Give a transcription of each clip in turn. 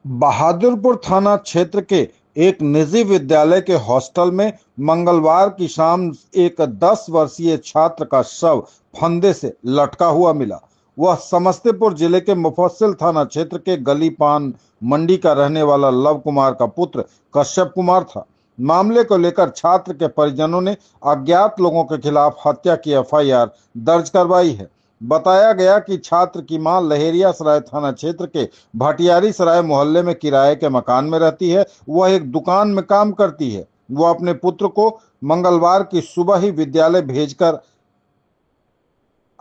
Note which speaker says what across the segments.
Speaker 1: बहादुरपुर थाना क्षेत्र के एक निजी विद्यालय के हॉस्टल में मंगलवार की शाम एक 10 वर्षीय छात्र का शव फंदे से लटका हुआ मिला। वह समस्तीपुर जिले के मुफस्सिल थाना क्षेत्र के गली पान मंडी का रहने वाला लव कुमार का पुत्र कश्यप कुमार था। मामले को लेकर छात्र के परिजनों ने अज्ञात लोगों के खिलाफ हत्या की एफआईआर दर्ज करवाई है। बताया गया कि छात्र की मां लहेरियासराय थाना क्षेत्र के भटियारी सराय मोहल्ले में किराए के मकान में रहती है। वह एक दुकान में काम करती है। वह अपने पुत्र को मंगलवार की सुबह ही विद्यालय भेजकर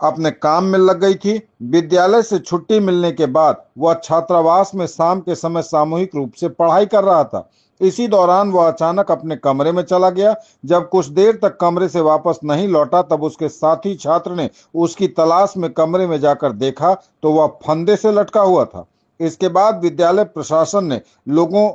Speaker 1: अपने काम में लग गई थी। विद्यालय से छुट्टी मिलने के बाद वह छात्रावास में शाम के समय सामूहिक रूप से पढ़ाई कर रहा था। इसी दौरान वह अचानक अपने कमरे में चला गया। जब कुछ देर तक कमरे से वापस नहीं लौटा तब उसके साथी छात्र ने उसकी तलाश में कमरे में जाकर देखा तो वह फंदे से लटका हुआ था। इसके बाद विद्यालय प्रशासन ने लोगों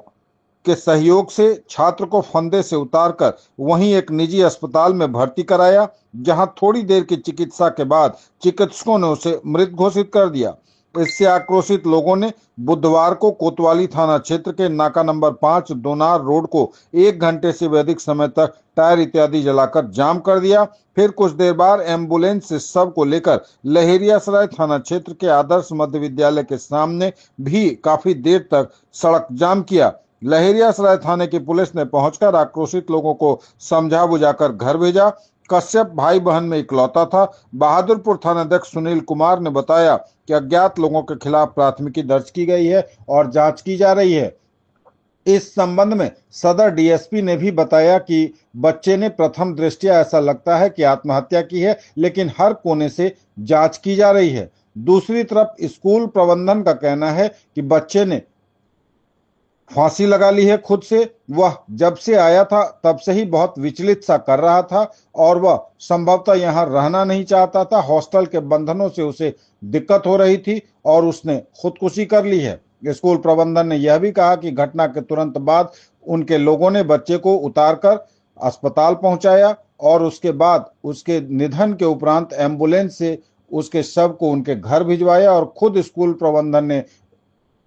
Speaker 1: के सहयोग से छात्र को फंदे से उतारकर वहीं एक निजी अस्पताल में भर्ती कराया, जहां थोड़ी देर की चिकित्सा के बाद चिकित्सकों ने उसे मृत घोषित कर दिया। इससे आक्रोशित लोगों ने बुधवार को कोतवाली थाना क्षेत्र के नाका नंबर 5 दोनार रोड को 1 घंटे से भी अधिक समय तक टायर इत्यादि जलाकर जाम कर दिया। फिर कुछ देर बाद एम्बुलेंस से शव को लेकर लहेरियासराय थाना क्षेत्र के आदर्श मध्य विद्यालय के सामने भी काफी देर तक सड़क जाम किया। लहेरियासराय थाने की पुलिस ने पहुंचकर आक्रोशित लोगों को समझा बुझाकर घर भेजा। कश्यप भाई बहन में इकलौता था। बहादुरपुर थानाध्यक्ष सुनील कुमार ने बताया कि अज्ञात लोगों के खिलाफ प्राथमिकी दर्ज की गई है और जांच की जा रही है। इस संबंध में सदर डीएसपी ने भी बताया कि बच्चे ने प्रथम दृष्टया ऐसा लगता है कि आत्महत्या की है, लेकिन हर कोने से जांच की जा रही है। दूसरी तरफ स्कूल प्रबंधन का कहना है कि बच्चे ने फांसी लगा ली है खुद से। वह जब से आया था तब से ही बहुत विचलित सा कर रहा था और वह संभवतः यहाँ रहना नहीं चाहता था। हॉस्टल के बंधनों से उसे दिक्कत हो रही थी और उसने खुदकुशी कर ली है। स्कूल प्रबंधन ने यह भी कहा कि घटना के तुरंत बाद उनके लोगों ने बच्चे को उतारकर अस्पताल पहुंचाया और उसके बाद उसके निधन के उपरांत एम्बुलेंस से उसके शव को उनके घर भिजवाया और खुद स्कूल प्रबंधन ने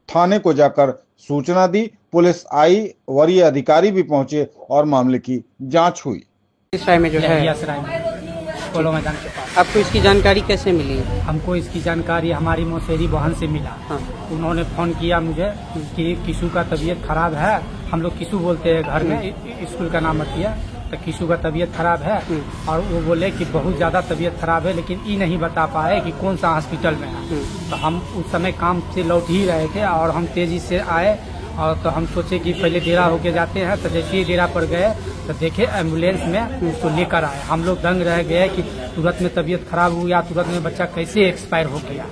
Speaker 1: थाने को जाकर सूचना दी। पुलिस आई, वरीय अधिकारी भी पहुंचे और मामले की जांच हुई।
Speaker 2: इस राय में जो है
Speaker 3: पोलो मैदान के पास।
Speaker 2: आपको इसकी जानकारी कैसे मिली?
Speaker 3: हमको इसकी जानकारी हमारी मौसेरी बहन से मिला।
Speaker 2: हाँ।
Speaker 3: उन्होंने फोन किया मुझे कि किशु का तबीयत खराब है। हम लोग किशु बोलते हैं घर में, स्कूल का नाम रखिए। तो किशु का तबीयत खराब है और वो बोले कि बहुत ज्यादा तबीयत खराब है, लेकिन ये नहीं बता पाए कि कौन सा हॉस्पिटल में है। तो हम उस समय काम से लौट ही रहे थे और हम तेजी से आए और तो हम सोचे कि पहले डेरा होके जाते हैं। तो जैसे ही डेरा पर गए तो देखे एम्बुलेंस में उसको लेकर आए। हम लोग दंग रह गए कि तुरंत में तबीयत खराब हो गया, तुरंत में बच्चा कैसे एक्सपायर हो गया।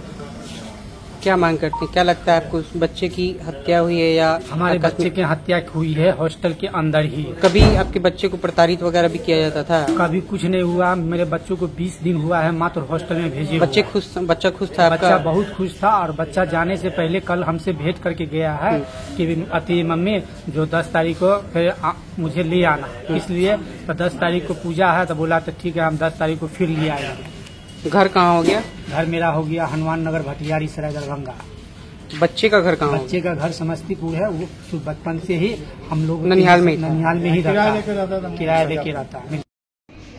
Speaker 2: क्या मांग करते हैं? क्या लगता है आपको, उस बच्चे की हत्या हुई है या
Speaker 3: हमारे बच्चे की हत्या हुई है हॉस्टल के अंदर ही।
Speaker 2: कभी आपके बच्चे को प्रताड़ित वगैरह भी किया जाता था?
Speaker 3: कभी कुछ नहीं हुआ। मेरे बच्चों को 20 दिन हुआ है मात्र हॉस्टल में भेजे।
Speaker 2: बच्चा खुश था आपका?
Speaker 3: बच्चा बहुत खुश था और बच्चा जाने से पहले कल हमसे भेंट करके गया है कि अति मम्मी जो 10 तारीख को फिर मुझे ले आना। इसलिए तो 10 तारीख को पूजा है तो बोला तो ठीक है हम 10 तारीख को फिर ले आएंगे।
Speaker 2: घर कहाँ हो गया?
Speaker 3: घर मेरा हो गया हनुमान नगर भटियारी सराय दरभंगा।
Speaker 2: बच्चे का घर कहाँ?
Speaker 3: बच्चे का घर समस्तीपुर है। वो बचपन से ही हम लोग
Speaker 2: ननिहाल में ही
Speaker 3: किराया लेके रहता है।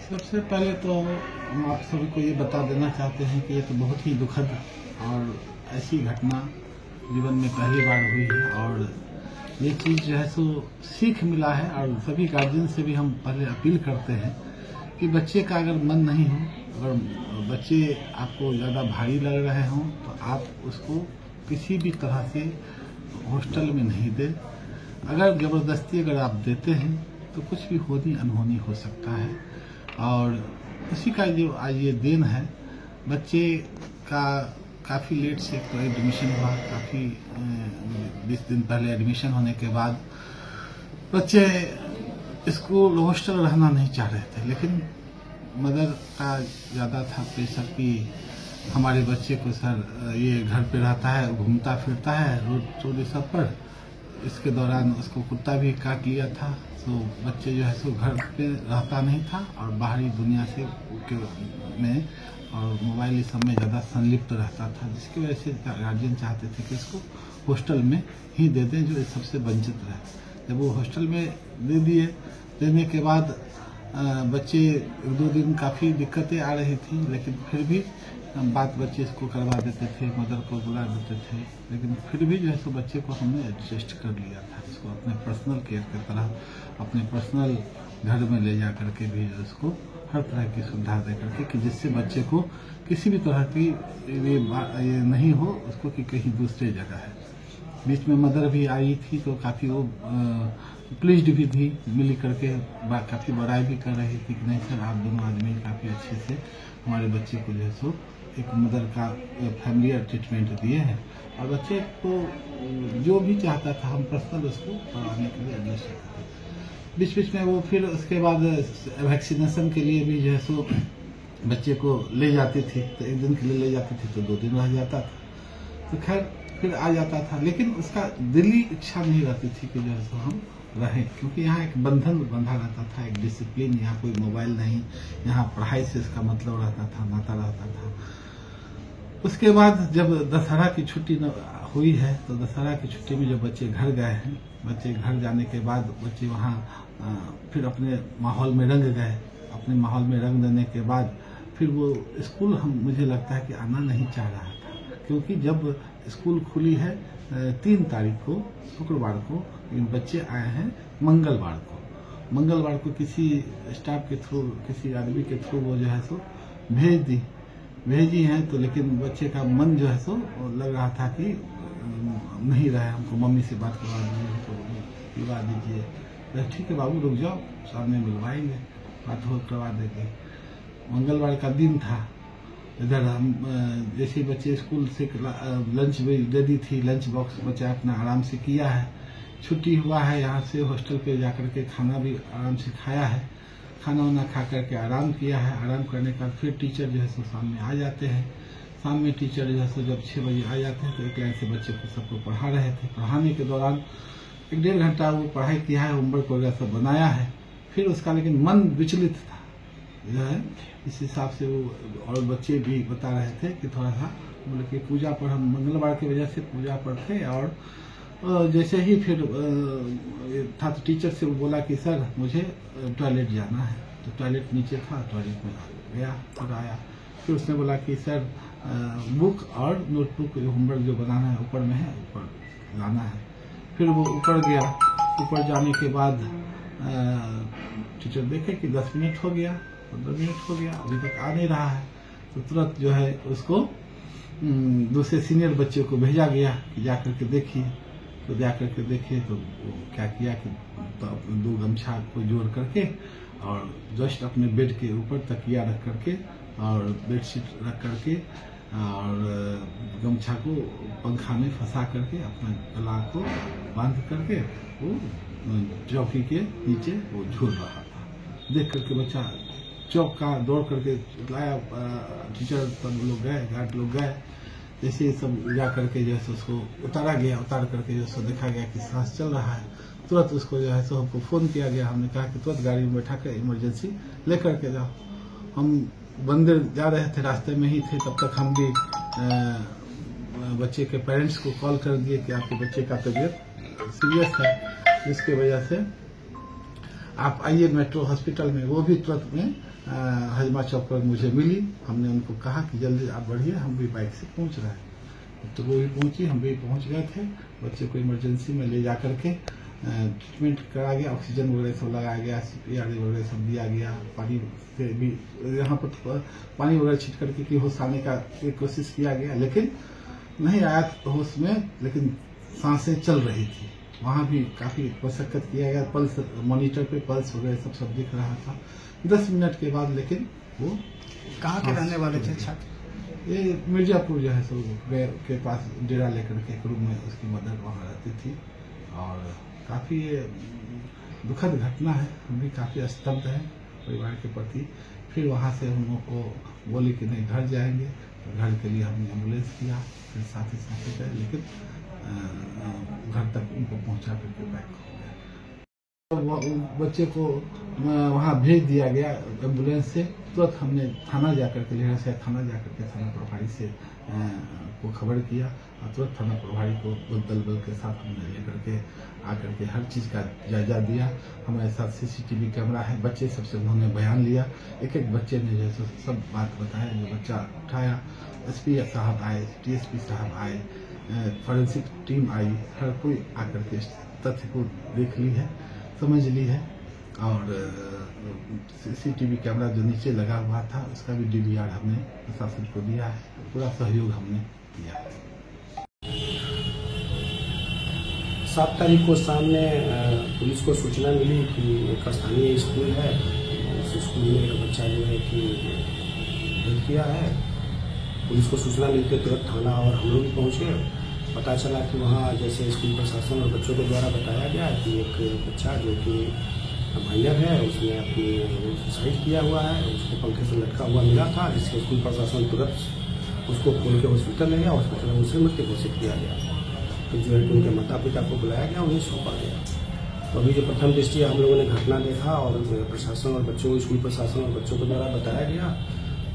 Speaker 4: सबसे पहले तो हम आप सभी को ये बता देना चाहते हैं कि ये तो बहुत ही दुखद और ऐसी घटना जीवन में पहली बार हुई है और ये चीज जो है सो सीख मिला है। और सभी गार्जियन से भी हम पहले अपील करते हैं कि बच्चे का अगर मन नहीं हो, अगर बच्चे आपको ज़्यादा भारी लग रहे हों तो आप उसको किसी भी तरह से हॉस्टल में नहीं दें। अगर ज़बरदस्ती अगर आप देते हैं तो कुछ भी होनी अनहोनी हो सकता है। और इसी का जो आज ये दिन है, बच्चे का काफ़ी लेट से तो एडमिशन हुआ। काफ़ी 20 दिन पहले एडमिशन होने के बाद बच्चे स्कूल हॉस्टल रहना नहीं चाह रहे थे, लेकिन मदर का ज़्यादा था प्रेशर कि हमारे बच्चे को सर ये घर पे रहता है, घूमता फिरता है रोड चौड़े सब पर। इसके दौरान उसको कुत्ता भी काट लिया था। तो बच्चे जो है सो घर पे रहता नहीं था और बाहरी दुनिया से में और मोबाइल इस सब में ज़्यादा संलिप्त रहता था, जिसकी वजह से गार्जियन चाहते थे कि इसको हॉस्टल में ही दे दें जो सबसे वंचित रहे। जब वो हॉस्टल में देने के बाद बच्चे 1-2 दिन काफ़ी दिक्कतें आ रही थी, लेकिन फिर भी बात बच्चे इसको करवा देते थे, मदर को बुला देते थे, लेकिन फिर भी जो है सो बच्चे को हमने एडजस्ट कर लिया था। इसको अपने पर्सनल केयर की तरह अपने पर्सनल घर में ले जा करके भी उसको हर तरह की सुविधा दे करके कि जिससे बच्चे को किसी भी तरह की ये नहीं हो उसको कि कहीं दूसरे जगह है। बीच में मदर भी आई थी तो काफ़ी वो प्लीज्ड भी थी, मिली करके काफ़ी बड़ाई भी कर रही थी कि नहीं सर आप दोनों आदमी काफ़ी अच्छे से हमारे बच्चे को जो है सो एक मदर का फैमिलियर ट्रीटमेंट दिए हैं, और बच्चे को जो भी चाहता था हम पर्सनल उसको करवाने के लिए एडजस्ट करते थे। बीच बीच में वो फिर उसके बाद वैक्सीनेशन के लिए भी जो है सो बच्चे को ले जाती थी, तो 1 दिन के लिए ले जाती थी तो 2 दिन रह जाता था, तो खैर फिर आ जाता था, लेकिन उसका दिली इच्छा नहीं रहती थी कि जो है सो हम रहें, क्योंकि यहाँ एक बंधन बंधा रहता था, एक डिसिप्लिन, यहाँ कोई मोबाइल नहीं, यहाँ पढ़ाई से इसका मतलब रहता था, नाता रहता था। उसके बाद जब दशहरा की छुट्टी हुई है तो दशहरा की छुट्टी में जब बच्चे घर गए हैं, बच्चे घर जाने के बाद बच्चे वहाँ फिर अपने माहौल में रंग गए। अपने माहौल में रंग देने के बाद फिर वो स्कूल मुझे लगता है कि आना नहीं चाह रहा था, क्योंकि जब स्कूल खुली है 3 तारीख को शुक्रवार को, लेकिन बच्चे आए हैं मंगलवार को किसी स्टाफ के थ्रू, किसी आदमी के थ्रू वो जो है सो भेजी हैं, तो लेकिन बच्चे का मन जो है सो लग रहा था कि नहीं रहा, हमको मम्मी से बात करवा दीजिए, तो मिलवा दीजिए। तो ठीक है बाबू रुक जाओ, सामने मिलवाएंगे, बात हो करवा देंगे। मंगलवार का दिन था, इधर हम जैसे बच्चे स्कूल से लंच भी दे दी थी, लंच बॉक्स बच्चा अपना आराम से किया है, छुट्टी हुआ है यहाँ से हॉस्टल पे जाकर के खाना भी आराम से खाया है, खाना वाना खा करके आराम किया है। आराम करने के बाद फिर टीचर जो है सो सामने आ जाते हैं। शाम में टीचर जो है सो जब 6 बजे आ जाते हैं तो एक लाइन से बच्चे को सबको पढ़ा रहे थे। पढ़ाने के दौरान 1-1.5 घंटा वो पढ़ाई किया है, होमवर्क वगैरह सब बनाया है, फिर उसका लेकिन मन विचलित था जो है, इस हिसाब से वो और बच्चे भी बता रहे थे कि थोड़ा सा बोले कि पूजा पर हम मंगलवार की वजह से पूजा पर थे, और जैसे ही फिर था तो टीचर से वो बोला कि सर मुझे टॉयलेट जाना है, तो टॉयलेट नीचे था, टॉयलेट में गया, फिर आया, फिर उसने बोला कि सर बुक और नोटबुक होमवर्क जो बनाना है ऊपर में है, ऊपर लाना है। फिर वो ऊपर गया, ऊपर जाने के बाद टीचर देखे कि 10 मिनट हो गया, 15 मिनट हो गया, अभी तक आ नहीं रहा है, तो तुरंत जो है उसको दूसरे सीनियर बच्चे को भेजा गया कि जा करके देखिए। तो जा करके देखे तो वो क्या किया कि 2 गमछा को जोड़ करके और जस्ट अपने बेड के ऊपर तकिया रख करके और बेडशीट रख करके और गमछा को पंखा में फंसा करके अपना गला को बांध करके वो चौकी के नीचे वो झूल रहा था। देख करके बच्चा चौक का दौड़ करके लाया, टीचर सब लोग गए, गार्ड लोग गए, जैसे ही सब जा करके जो है उसको उतारा गया, उतार करके जो है देखा गया कि सांस चल रहा है। तुरंत उसको जो है सो हमको फोन किया गया, हमने कहा कि तुरंत गाड़ी में बैठा कर इमरजेंसी लेकर के जाओ। हम मंदिर जा रहे थे, रास्ते में ही थे, तब तक हम भी बच्चे के पेरेंट्स को कॉल कर दिए कि आपके बच्चे का तबीयत सीरियस है, जिसकी वजह से आप आइए मेट्रो हॉस्पिटल में। वो भी तुरंत में हजमा चौक पर मुझे मिली, हमने उनको कहा कि जल्दी आप बढ़िए, हम भी बाइक से पहुंच रहे हैं, तो वो भी पहुंची, हम भी पहुंच गए थे। बच्चे को इमरजेंसी में ले जा करके ट्रीटमेंट करा गया, ऑक्सीजन वगैरह सब लगाया गया, CPR वगैरह सब दिया गया, पानी से भी यहाँ पर पानी वगैरह छीट करके कि होश आने का कोशिश किया गया, लेकिन नहीं आया होश में, लेकिन सांसें चल रही थी। वहाँ भी काफी मशक्कत किया गया, पल्स मॉनिटर पे पल्स वगैरह सब दिख रहा था। 10 मिनट के बाद लेकिन वो
Speaker 3: कहाँ के रहने वाले थे छात्र?
Speaker 4: ये मिर्जापुर जो है सो के पास डेरा लेकर के एक रूम में उसकी मदर वहाँ रहती थी, और काफी दुखद घटना है। हम भी काफी स्तब्ध हैं परिवार के प्रति। फिर वहाँ से हम लोग को बोली कि नहीं घर जाएंगे, तो घर के लिए हमने एम्बुलेंस किया, फिर साथ ही गए, लेकिन घर तक उनको पहुंचा करके बैक हो गया। तो बच्चे को वहाँ भेज दिया गया एम्बुलेंस से। तुरंत हमने थाना जाकर के लेकर थाना जाकर के थाना प्रभारी से को खबर किया और तुरंत थाना प्रभारी को दल के साथ हमने लेकर के आकर के हर चीज़ का जायजा दिया। हमारे साथ CCTV कैमरा है, बच्चे सबसे उन्होंने बयान लिया, एक एक बच्चे ने जैसे सब बात बताया, जो बच्चा उठाया। SP साहब आए, TSP साहब आए, फॉरेंसिक टीम आई, हर कोई आकर के तथ्य को देख ली है, समझ ली है। और CCTV कैमरा जो नीचे लगा हुआ था उसका भी DVR हमने प्रशासन को दिया है, पूरा सहयोग हमने दिया है।
Speaker 5: 7 तारीख को सामने पुलिस को सूचना मिली कि एक स्थानीय स्कूल है, उस स्कूल में एक बच्चा जो है कि डेथ किया है। पुलिस को सूचना मिलते तुरंत थाना और हम लोग भी पहुँचे। पता चला कि वहाँ जैसे स्कूल प्रशासन और बच्चों के द्वारा बताया गया कि एक बच्चा जो कि माइनर है उसने अपनी सुसाइड किया हुआ है, उसको पंखे से लटका हुआ मिला था, जिसके स्कूल प्रशासन तुरंत उसको खोल के हॉस्पिटल ले गया। हॉस्पिटल में उसे मृत घोषित किया गया। तो जो है कि उनके माता पिता को बुलाया गया, उन्हें सौंपा गया। तो अभी जो प्रथम दृष्टि हम लोगों ने घटना देखा और प्रशासन और बच्चों स्कूल प्रशासन और बच्चों के द्वारा बताया गया,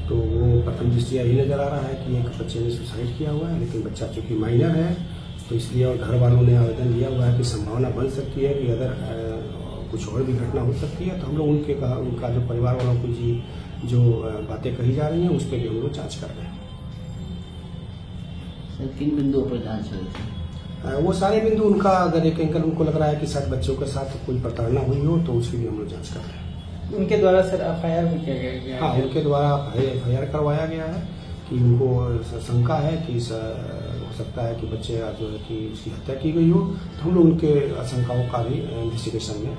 Speaker 5: तो वो प्रथम दृष्टि यही नजर आ रहा है कि एक बच्चे ने सुसाइड किया हुआ है, लेकिन बच्चा चूंकि माइनर है तो इसलिए और घर वालों ने आवेदन दिया हुआ है कि संभावना बन सकती है कि अगर कुछ और भी घटना हो सकती है। तो हम लोग उनका जो परिवार वालों को जो बातें कही जा रही हैं उस पर भी हम लोग जाँच कर रहे हैं।
Speaker 6: सर किन बिंदुओं पर जाँच हो रही है?
Speaker 5: वो सारे बिंदु उनका अगर एक एंकल उनको लग रहा है कि शायद बच्चों के साथ कोई प्रताड़ना हुई हो तो उसकी भी हम लोग जाँच कर रहे हैं।
Speaker 2: उनके द्वारा सर FIR भी किया गया?
Speaker 5: हाँ, उनके द्वारा FIR करवाया गया है कि उनको शंका है कि हो सकता है कि बच्चे जो है कि उसकी हत्या की गई हो। तो हम लोग उनके आशंकाओं का भी इन्वेस्टिगेशन में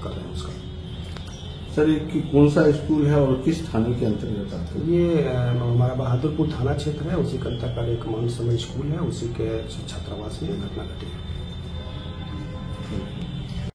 Speaker 5: कर रहे हैं उसका।
Speaker 7: सर ये कौन सा स्कूल है और किस थाने के अंतर्गत आता है?
Speaker 5: ये हमारा बहादुरपुर थाना क्षेत्र है, उसी के अंतर्गत एक मान समय स्कूल है, उसी के छात्रावास में घटना घटी है।